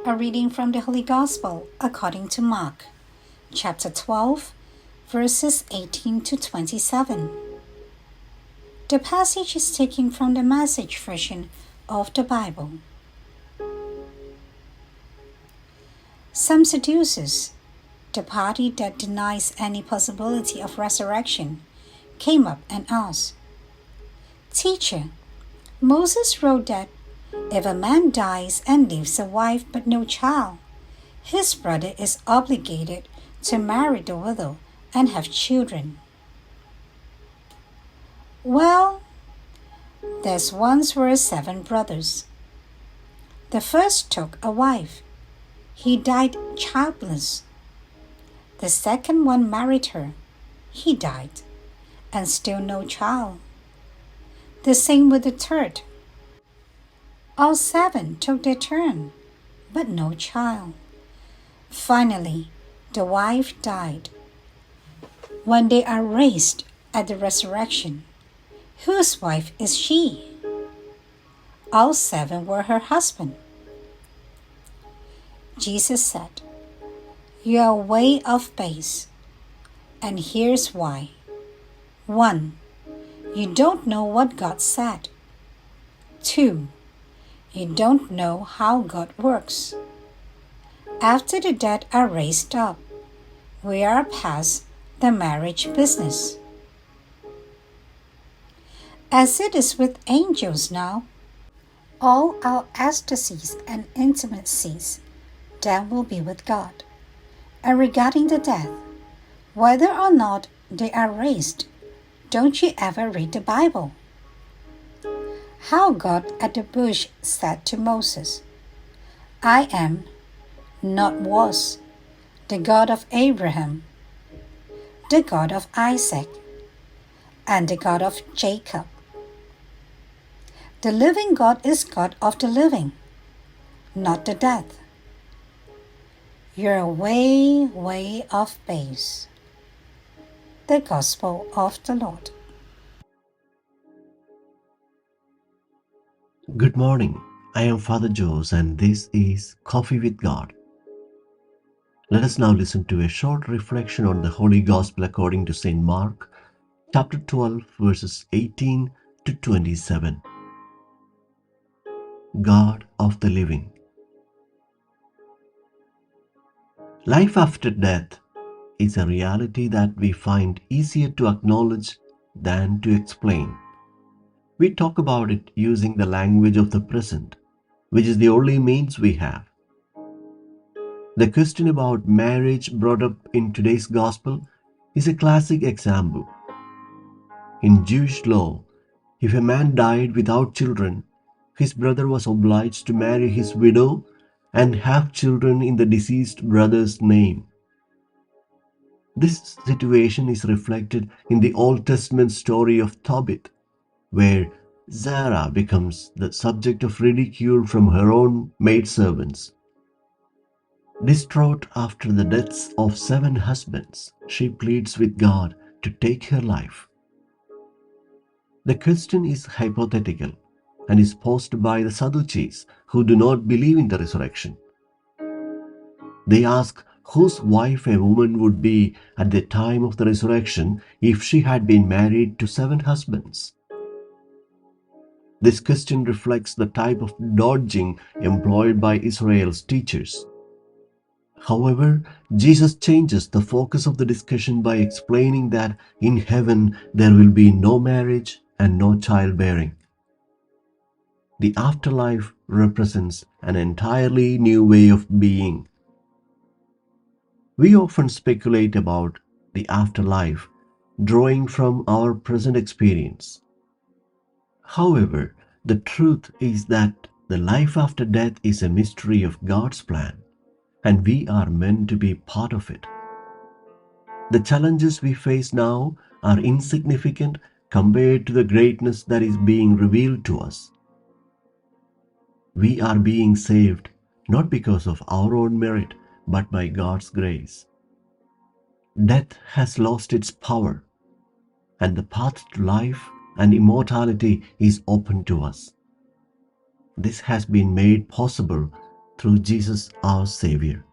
A reading from the Holy Gospel according to Mark, chapter 12, verses 18 to 27. The passage is taken from the Message version of the Bible. Some Sadducees, the party that denies any possibility of resurrection, came up and asked, "Teacher, Moses wrote that if a man dies and leaves a wife but no child, his brother is obligated to marry the widow and have children." Well, there once were 7 brothers. The first took a wife. He died childless. The second one married her. He died, and still no child. The same with the third. All 7 took their turn, but no child. Finally, the wife died. When they are raised at the resurrection, whose wife is she? All 7 were her husband. Jesus said, "You are way off base, and here's why. 1. You don't know what God said. 2. You don't know how God works. After the dead are raised up, we are past the marriage business. As it is with angels now, all our ecstasies and intimacies then will be with God. And regarding the death, whether or not they are raised, don't you ever read the Bible? How God at the bush said to Moses, 'I am, not was, the God of Abraham, the God of Isaac, and the God of Jacob.' The living God is God of the living, not the dead. You're way off base." The Gospel of the Lord. Good morning. I am Father Jose and this is Coffee with God. Let us now listen to a short reflection on the Holy Gospel according to St. Mark, chapter 12, verses 18 to 27. God of the living. Life after death is a reality that we find easier to acknowledge than to explain. We talk about it using the language of the present, which is the only means we have. The question about marriage brought up in today's gospel is a classic example. In Jewish law, if a man died without children, his brother was obliged to marry his widow and have children in the deceased brother's name. This situation is reflected in the Old Testament story of Tobit, where Sarah becomes the subject of ridicule from her own maidservants. Distraught after the deaths of 7 husbands, she pleads with God to take her life. The question is hypothetical and is posed by the Sadducees, who do not believe in the resurrection. They ask whose wife a woman would be at the time of the resurrection if she had been married to 7 husbands. This question reflects the type of dodging employed by Israel's teachers. However, Jesus changes the focus of the discussion by explaining that in heaven there will be no marriage and no childbearing. The afterlife represents an entirely new way of being. We often speculate about the afterlife, drawing from our present experience. However, the truth is that the life after death is a mystery of God's plan, and we are meant to be part of it. The challenges we face now are insignificant compared to the greatness that is being revealed to us. We are being saved not because of our own merit, but by God's grace. Death has lost its power, and the path to life and immortality is open to us. This has been made possible through Jesus our Savior.